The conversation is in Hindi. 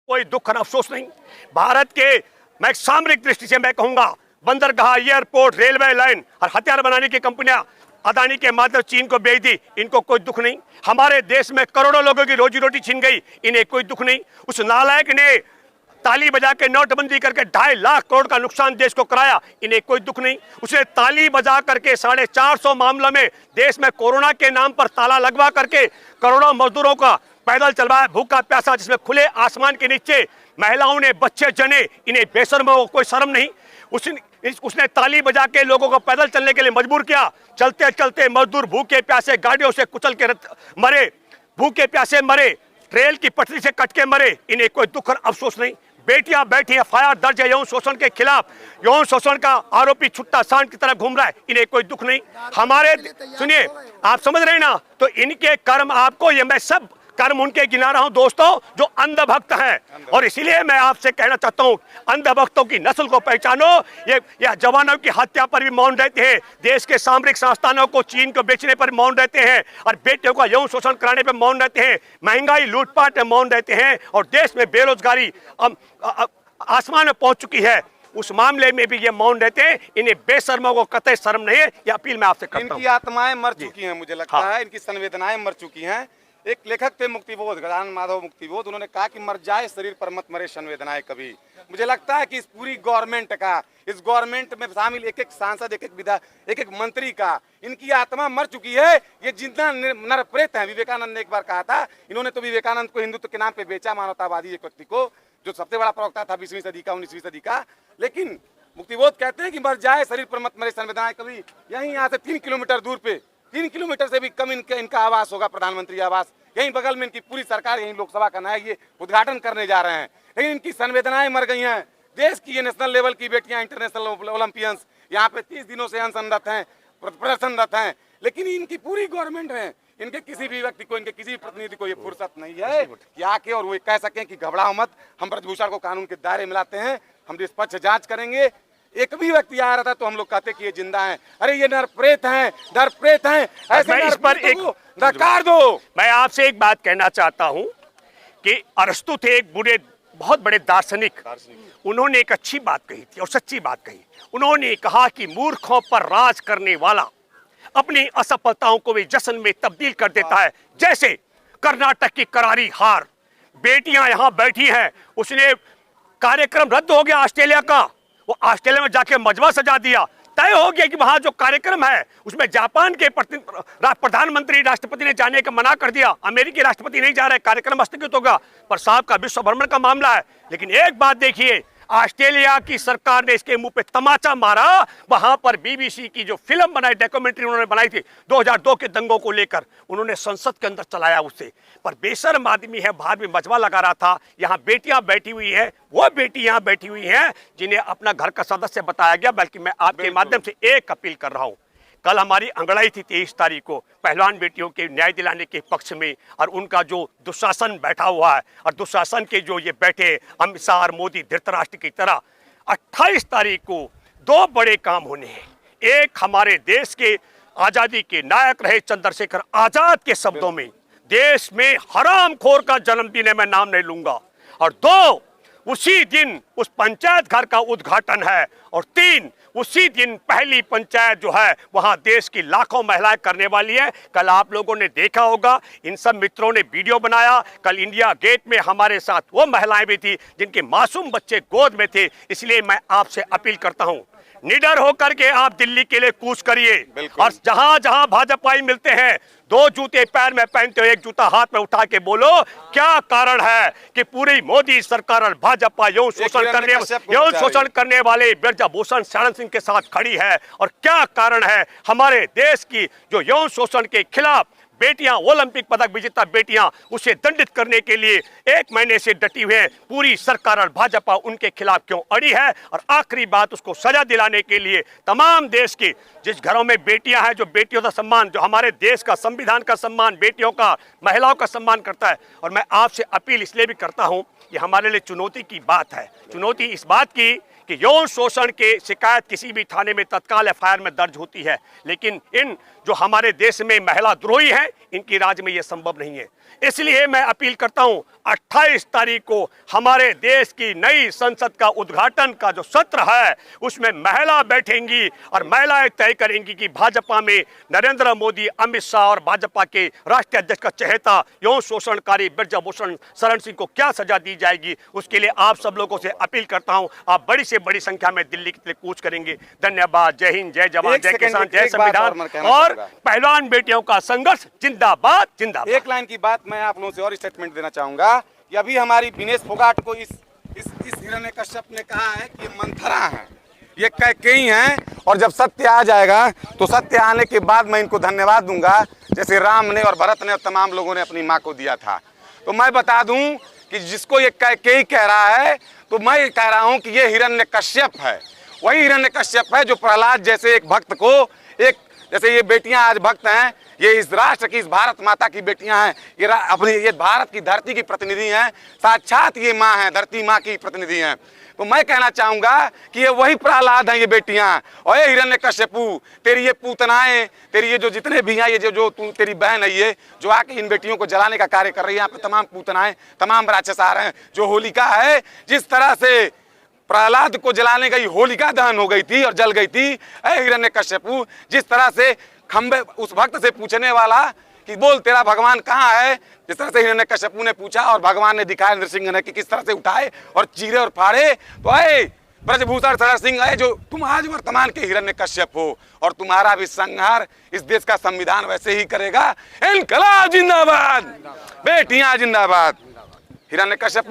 कोई दुख और अफसोस नहीं। भारत के मैं सामरिक दृष्टि से मैं कहूंगा बंदरगाह, एयरपोर्ट, रेलवे लाइन और हथियार बनाने की कंपनियां अदानी के माध्यम चीन को बेच दी, इनको कोई दुख नहीं। हमारे देश में करोड़ों लोगों की रोजी रोटी छीन गई, इन्हें कोई दुख नहीं। उस नालायक ने ताली बजा के नोटबंदी करके 2.5 लाख करोड़ का नुकसान देश को कराया, इन्हें कोई दुख नहीं। उसने ताली बजा करके 450 मामलों में देश में कोरोना के नाम पर ताला लगवा करके करोड़ों मजदूरों का पैदल चलवाया, भूखा प्यासा, जिसमें खुले आसमान के नीचे महिलाओं ने बच्चे जने, इन्हें बेशर्मों को कोई शर्म नहीं। उसने ताली बजा के लोगों को पैदल चलने के लिए मजबूर किया। चलते चलते मजदूर भूखे प्यासे गाड़ियों से कुचल के मरे, भूखे प्यासे मरे, रेल की पटरी से कट के मरे, इन्हें कोई दुख और अफसोस नहीं। बेटियां बैठी एफआईआर दर्ज है यौन शोषण के खिलाफ, यौन शोषण का आरोपी छुट्टा सांड की तरह घूम रहा है, इन्हें कोई दुख नहीं। हमारे सुनिए, आप समझ रहे हैं ना, तो इनके कर्म आपको, ये मैं सब कर्म उनके गिना रहा हूं दोस्तों जो अंधभक्त हैं। और इसीलिए मैं आपसे कहना चाहता हूं, अंधभक्तों की नस्ल को पहचानो। ये जवानों की हत्या पर भी मौन रहते हैं, देश के सामरिक संस्थानों को चीन को बेचने पर मौन रहते हैं, और बेटियों का यौन शोषण कराने पर मौन रहते हैं, महंगाई लूटपाट में मौन रहते हैं, और देश में बेरोजगारी आसमान में पहुंच चुकी है, उस मामले में भी ये मौन रहते हैं। इन्हें बेशर्मों को कतई शर्म नहीं है, ये अपील मैं आपसे करता हूं। इनकी आत्माएं मर चुकी हैं, मुझे लगता है इनकी संवेदनाएं मर चुकी हैं। एक लेखक थे मुक्तिबोध, गजानन माधव मुक्तिबोध, उन्होंने कहा कि मर जाए शरीर पर मत मरे संवेदनाएं कभी। मुझे लगता है कि इस पूरी गवर्नमेंट का, इस गवर्नमेंट में शामिल एक एक सांसद, एक एक विधायक, एक एक मंत्री का, इनकी आत्मा मर चुकी है। ये जितना नर प्रेत है, विवेकानंद ने एक बार कहा था, इन्होंने तो विवेकानंद को हिंदुत्व के नाम पे बेचा, मानवतावादी एक व्यक्ति को, जो सबसे बड़ा प्रवक्ता था 20वीं सदी का, 19वीं सदी का। लेकिन मुक्तिबोध कहते हैं कि मर जाए शरीर पर मत मरे संवेदनाएं कभी। यहीं यहाँ से 3 किलोमीटर दूर पे, 3 किलोमीटर से भी कम इनका आवास होगा, प्रधानमंत्री आवास, यहीं बगल में इनकी पूरी सरकार, यहीं लोकसभा का नायक ये उद्घाटन करने जा रहे हैं। लेकिन इनकी संवेदनाएं मर गई हैं। देश की ये नेशनल लेवल की बेटियां, इंटरनेशनल ओलंपियंस यहाँ पे 30 दिनों से अनशनरत हैं, प्रदर्शनरत हैं, लेकिन इनकी पूरी गवर्नमेंट है, इनके किसी भी व्यक्ति को, इनके किसी भी प्रतिनिधि को ये फुर्सत नहीं है कि आके और वो कह सकें कि घबराओ मत, हम ब्रजभूषण को कानून के दायरे में लाते हैं, हम निष्पक्ष जांच करेंगे। एक भी व्यक्ति आ रहा था तो हम लोग कहते कि ये जिंदा हैं, अरे ये नरप्रेत हैं, नरप्रेत हैं, ऐसे इस पर एक नकार दो। मैं आपसे एक बात कहना चाहता हूं कि अरस्तु थे एक बहुत बड़े दार्शनिक, उन्होंने एक अच्छी बात कही थी और सच्ची बात कही। उन्होंने कहा कि मूर्खों पर राज करने वाला अपनी असफलताओं को भी जश्न में तब्दील कर देता है। जैसे कर्नाटक की करारी हार, बेटियां यहां बैठी हैं, उसने कार्यक्रम रद्द हो गया ऑस्ट्रेलिया का, वो ऑस्ट्रेलिया में जाके मजमा सजा दिया, तय हो गया कि वहां जो कार्यक्रम है उसमें जापान के प्रधानमंत्री, राष्ट्रपति ने जाने का मना कर दिया, अमेरिकी राष्ट्रपति नहीं जा रहे, कार्यक्रम स्थगित होगा। पर साहब का विश्व भ्रमण का मामला है। लेकिन एक बात देखिए, ऑस्ट्रेलिया की सरकार ने इसके मुंह पे तमाचा मारा। वहां पर बीबीसी की जो फिल्म बनाई, डॉक्यूमेंट्री उन्होंने बनाई थी 2002 के दंगों को लेकर, उन्होंने संसद के अंदर चलाया उससे। पर बेशर्म आदमी है, बाहर में मजमा लगा रहा था। यहाँ बेटियां बैठी हुई है, वो बेटी यहाँ बैठी हुई हैं जिन्हें अपना घर का सदस्य बताया गया। बल्कि मैं आपके माध्यम से एक अपील कर रहा हूँ, कल हमारी अंगड़ाई थी 23 तारीख को पहलवान बेटियों के न्याय दिलाने के पक्ष में, और उनका जो दुशासन बैठा हुआ है, और दुशासन के जो ये बैठे अमित शाह और मोदी धृतराष्ट्र की तरह, 28 तारीख को 2 बड़े काम होने हैं। एक, हमारे देश के आज़ादी के नायक रहे चंद्रशेखर आजाद के शब्दों में, देश में हरामखोर का जन्मदिन है, मैं नाम नहीं लूंगा। और 2, उसी दिन उस पंचायत घर का उद्घाटन है। और 3, उसी दिन पहली पंचायत जो है वहां देश की लाखों महिलाएं करने वाली है। कल आप लोगों ने देखा होगा, इन सब मित्रों ने वीडियो बनाया। कल इंडिया गेट में हमारे साथ वो महिलाएं भी थी जिनके मासूम बच्चे गोद में थे। इसलिए मैं आपसे अपील करता हूं, निडर होकर के आप दिल्ली के लिए कूच करिए, और जहां जहां भाजपाई मिलते हैं 2 जूते पैर में पहनते हो, 1 जूता हाथ में उठा के बोलो क्या कारण है कि पूरी मोदी सरकार और भाजपा यौन शोषण करने वाले ब्रजभूषण शरण सिंह के साथ खड़ी है। और क्या कारण है हमारे देश की जो यौन शोषण के खिलाफ बेटियां, ओलंपिक पदक विजेता बेटियां, उसे दंडित करने के लिए 1 महीने से डटी हुई है। पूरी सरकार और भाजपा उनके खिलाफ क्यों अड़ी है? और आखिरी बात, उसको सजा दिलाने के लिए तमाम देश की जिस घरों में बेटियां हैं, जो बेटियों का सम्मान, जो हमारे देश का संविधान का सम्मान, बेटियों का, महिलाओं का सम्मान करता है। और मैं आपसे अपील इसलिए भी करता हूं, ये हमारे लिए चुनौती की बात है। चुनौती इस बात की कि यौन शोषण के शिकायत किसी भी थाने में तत्काल एफआईआर में दर्ज होती है, लेकिन इन जो हमारे देश में महिला द्रोही हैं, इनकी राज्य में यह संभव नहीं है। इसलिए मैं अपील करता हूं, 28 तारीख को हमारे देश की नई संसद का उद्घाटन का जो सत्र है उसमें महिला बैठेंगी और महिलाएं तय करेंगी कि भाजपा में नरेंद्र मोदी, अमित शाह और भाजपा के राष्ट्रीय अध्यक्ष का चहेता यौन शोषणकारी ब्रजभूषण शरण सिंह को क्या सजा दी जाएगी। उसके लिए आप सब लोगों से अपील करता हूं, आप बड़ी से बड़ी संख्या में दिल्ली के लिए कूच करेंगे। धन्यवाद। जय हिंद, जय जवान, जय किसान, जय संविधान और पहलवान बेटियों का संघर्ष जिंदाबाद जिंदाबाद। एक लाइन की बात मैं आप लोगों से और स्टेटमेंट देना चाहूंगा कि अभी हमारी विनेश फोगाट को इस हिरण्यकश्यप ने कहा है कि ये मंथरा है, ये कैकेयी हैं, और जब सत्य आ जाएगा तो सत्य आने के बाद मैं इनको धन्यवाद दूंगा, जैसे राम ने और भरत ने और तमाम लोगों ने अपनी माँ को दिया था। तो मैं बता दूं कि जिसको ये कैकेयी कह रहा है, तो मैं कह रहा हूं कि ये हिरण्यकश्यप है, वही हिरण्यकश्यप है जो प्रहलाद जैसे एक भक्त को, एक जैसे ये बेटियां आज भक्त हैं, ये इस राष्ट्र की, इस भारत माता की बेटियां हैं, ये भारत की धरती की प्रतिनिधि हैं, साक्षात ये माँ हैं, धरती माँ की प्रतिनिधि हैं। तो मैं कहना चाहूंगा कि ये वही प्रहलाद हैं, ये बेटियां। और ये हिरण्यकश्यपु, तेरी ये पूतनाएं, तेरी ये जो जितने भी हैं, ये जो तू तेरी बहन है, ये जो आके इन बेटियों को जलाने का कार्य कर रही है, यहाँ पे तमाम पूतनाएं, तमाम राक्षस आ रहे हैं। जो होलिका है, जिस तरह से प्रहलाद को जलाने गई, होलिका दहन हो गई थी और जल गई थी, हिरण्यकश्यपु जिस तरह से खंबे उस भक्त से पूछने वाला कि बोल तेरा भगवान कहाँ है, जिस तरह से हिरण्यकश्यपु ने पूछा और भगवान ने दिखाया नृसिंह ने कि किस तरह से उठाए और चीरे और फाड़े। तो ब्रजभूषण शरण सिंह है जो तुम आज वर्तमान के हिरण्यकश्यप हो, और तुम्हारा भी संहार इस देश का संविधान वैसे ही करेगा। इनकलाब जिंदाबाद, बेटियां जिंदाबाद। हिरण्यकश्यप